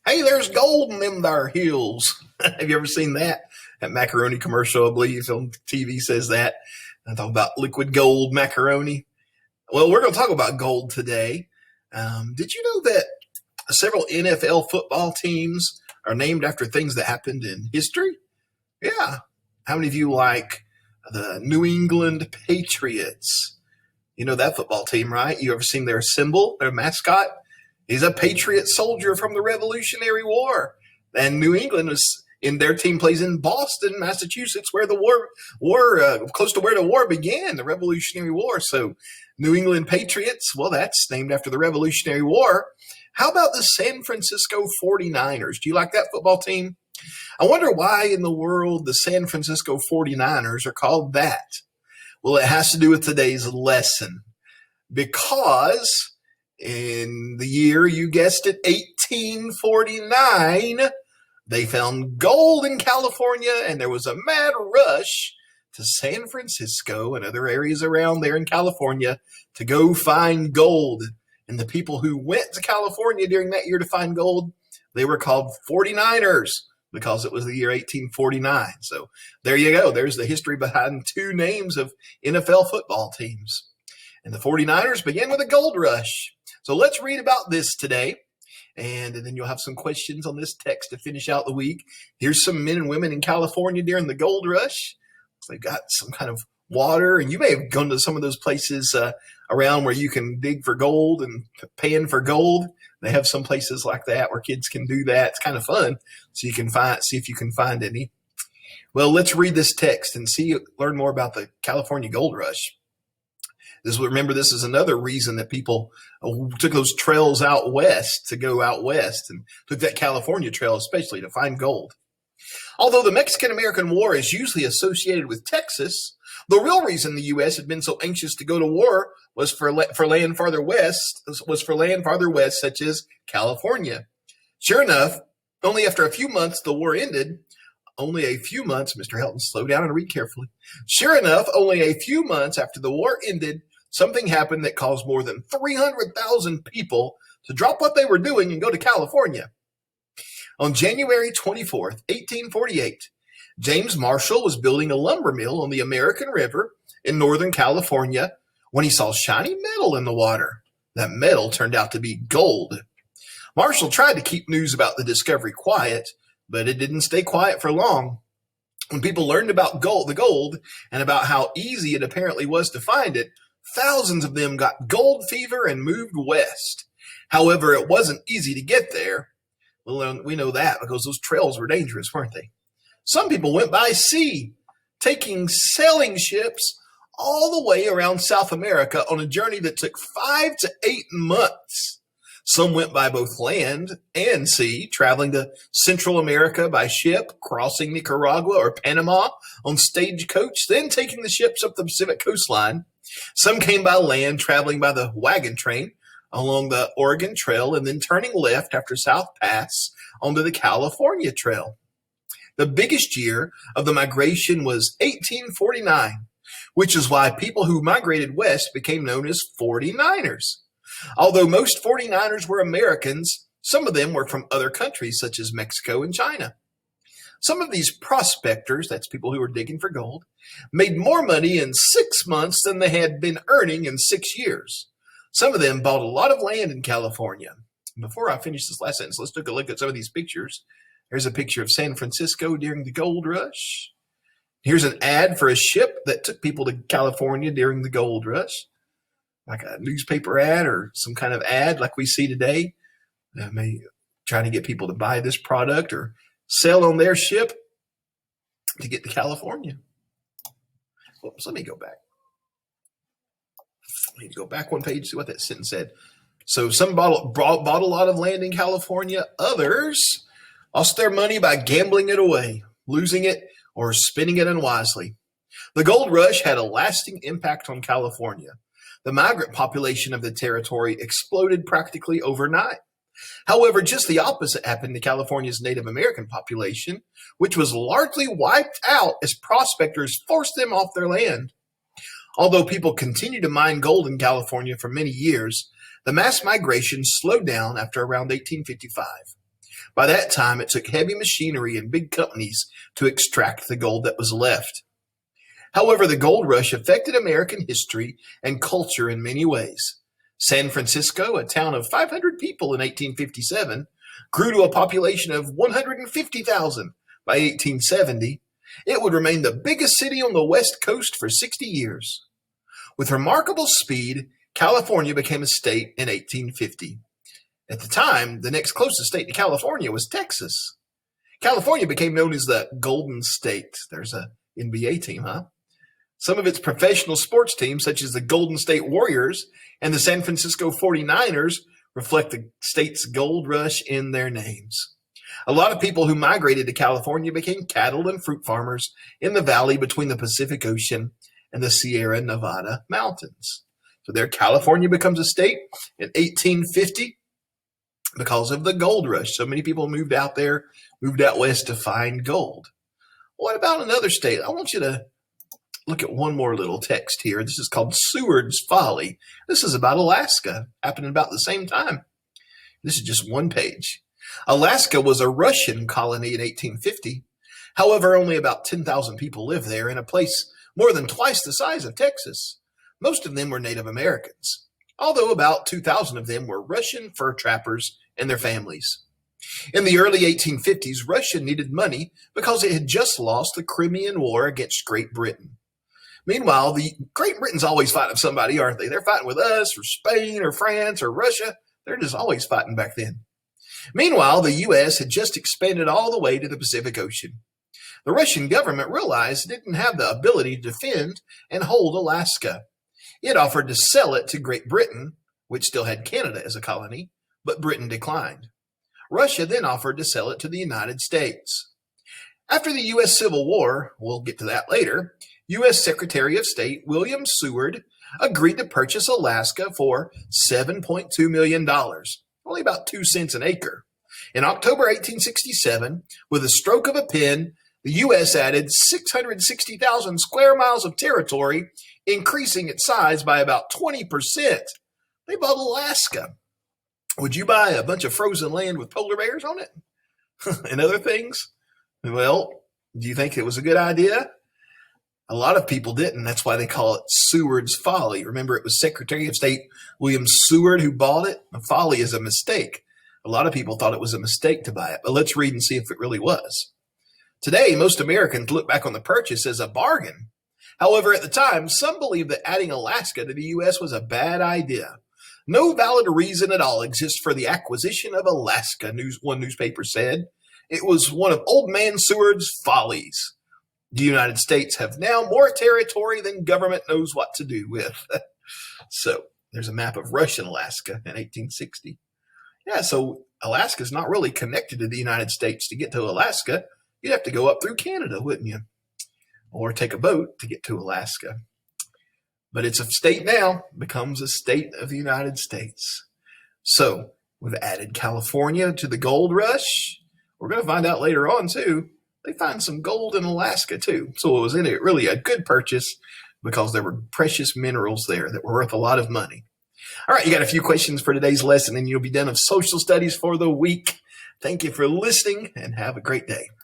Hey, there's gold in them there hills. Have you ever seen that? That macaroni commercial, I believe, on TV says that. I talk about liquid gold macaroni. Well, we're going to talk about gold today. Did you know that several NFL football teams are named after things that happened in history? Yeah. How many of you like the New England Patriots? You know that football team, right? You ever seen their symbol, their mascot? He's a patriot soldier from the Revolutionary War. And New England was in their team plays in Boston, Massachusetts, where the war close to where the war began, the Revolutionary War. So New England Patriots, well, that's named after the Revolutionary War. How about the San Francisco 49ers? Do you like that football team? I wonder why in the world the San Francisco 49ers are called that. Well, it has to do with today's lesson because in the year, you guessed it, 1849, they found gold in California, and there was a mad rush to San Francisco and other areas around there in California to go find gold. And the people who went to California during that year to find gold, they were called 49ers because it was the year 1849. So there you go. There's the history behind two names of NFL football teams. And the 49ers began with a gold rush. So let's read about this today, and then you'll have some questions on this text to finish out the week. Here's some men and women in California during the gold rush. They've got some kind of water, and you may have gone to some of those places around where you can dig for gold and pan for gold. They have some places like that where kids can do that. It's kind of fun, so you can see if you can find any. Well, let's read this text and learn more about the California gold rush. Remember, this is another reason that people took those trails out west to go out west and took that California trail especially to find gold. Although the Mexican-American War is usually associated with Texas, the real reason the U.S. had been so anxious to go to war was for land farther west, such as California. Sure enough, only after a few months the war ended. Only a few months, Mr. Helton, slow down and read carefully. Sure enough, only a few months after the war ended, something happened that caused more than 300,000 people to drop what they were doing and go to California. On January 24th, 1848, James Marshall was building a lumber mill on the American River in Northern California when he saw shiny metal in the water. That metal turned out to be gold. Marshall tried to keep news about the discovery quiet, but it didn't stay quiet for long. When people learned about the gold, and about how easy it apparently was to find it, thousands of them got gold fever and moved west. However, it wasn't easy to get there. Well, we know that because those trails were dangerous, weren't they? Some people went by sea, taking sailing ships all the way around South America on a journey that took 5 to 8 months. Some went by both land and sea, traveling to Central America by ship, crossing Nicaragua or Panama on stagecoach, then taking the ships up the Pacific coastline. Some came by land, traveling by the wagon train along the Oregon Trail, and then turning left after South Pass onto the California Trail. The biggest year of the migration was 1849, which is why people who migrated west became known as 49ers. Although most 49ers were Americans, some of them were from other countries such as Mexico and China. Some of these prospectors, that's people who were digging for gold, made more money in 6 months than they had been earning in 6 years. Some of them bought a lot of land in California. Before I finish this last sentence, let's take a look at some of these pictures. Here's a picture of San Francisco during the gold rush. Here's an ad for a ship that took people to California during the gold rush, like a newspaper ad or some kind of ad like we see today. Trying to get people to buy this product or sail on their ship to get to California. Whoops, let me go back. I need to go back one page to see what that sentence said. So some bought a lot of land in California. Others lost their money by gambling it away, losing it, or spending it unwisely. The gold rush had a lasting impact on California. The migrant population of the territory exploded practically overnight. However, just the opposite happened to California's Native American population, which was largely wiped out as prospectors forced them off their land. Although people continued to mine gold in California for many years, the mass migration slowed down after around 1855. By that time, it took heavy machinery and big companies to extract the gold that was left. However, the gold rush affected American history and culture in many ways. San Francisco, a town of 500 people in 1857, grew to a population of 150,000 by 1870. It would remain the biggest city on the West Coast for 60 years. With remarkable speed, California became a state in 1850. At the time, the next closest state to California was Texas. California became known as the Golden State. There's a NBA team, huh? Some of its professional sports teams, such as the Golden State Warriors and the San Francisco 49ers, reflect the state's gold rush in their names. A lot of people who migrated to California became cattle and fruit farmers in the valley between the Pacific Ocean and the Sierra Nevada mountains. So there, California becomes a state in 1850 because of the gold rush. So many people moved out west to find gold. What about another state? I want you to look at one more little text here. This is called Seward's Folly. This is about Alaska, happening about the same time. This is just one page. Alaska was a Russian colony in 1850. However, only about 10,000 people live there in a place more than twice the size of Texas. Most of them were Native Americans, although about 2,000 of them were Russian fur trappers and their families. In the early 1850s, Russia needed money because it had just lost the Crimean War against Great Britain. Meanwhile, the Great Britain's always fighting somebody, aren't they? They're fighting with us or Spain or France or Russia. They're just always fighting back then. Meanwhile, the U.S. had just expanded all the way to the Pacific Ocean. The Russian government realized it didn't have the ability to defend and hold Alaska. It offered to sell it to Great Britain, which still had Canada as a colony, but Britain declined. Russia then offered to sell it to the United States. After the U.S. Civil War, we'll get to that later, U.S. Secretary of State William Seward agreed to purchase Alaska for $7.2 million, only about 2 cents an acre. In October 1867, with a stroke of a pen, the U.S. added 660,000 square miles of territory, increasing its size by about 20%. They bought Alaska. Would you buy a bunch of frozen land with polar bears on it and other things? Well, do you think it was a good idea? A lot of people didn't. That's why they call it Seward's Folly. Remember, it was Secretary of State William Seward who bought it. A folly is a mistake. A lot of people thought it was a mistake to buy it, but let's read and see if it really was. Today, most Americans look back on the purchase as a bargain. However, at the time, some believed that adding Alaska to the U.S. was a bad idea. No valid reason at all exists for the acquisition of Alaska, one newspaper said. It was one of Old Man Seward's follies. The United States have now more territory than government knows what to do with. So there's a map of Russian Alaska in 1860. Yeah, so Alaska's not really connected to the United States. To get to Alaska, you'd have to go up through Canada, wouldn't you? Or take a boat to get to Alaska. But it's a state now, becomes a state of the United States. So we've added California to the gold rush. We're going to find out later on, too. They find some gold in Alaska, too. So it was really a good purchase because there were precious minerals there that were worth a lot of money. All right, you got a few questions for today's lesson, and you'll be done with social studies for the week. Thank you for listening, and have a great day.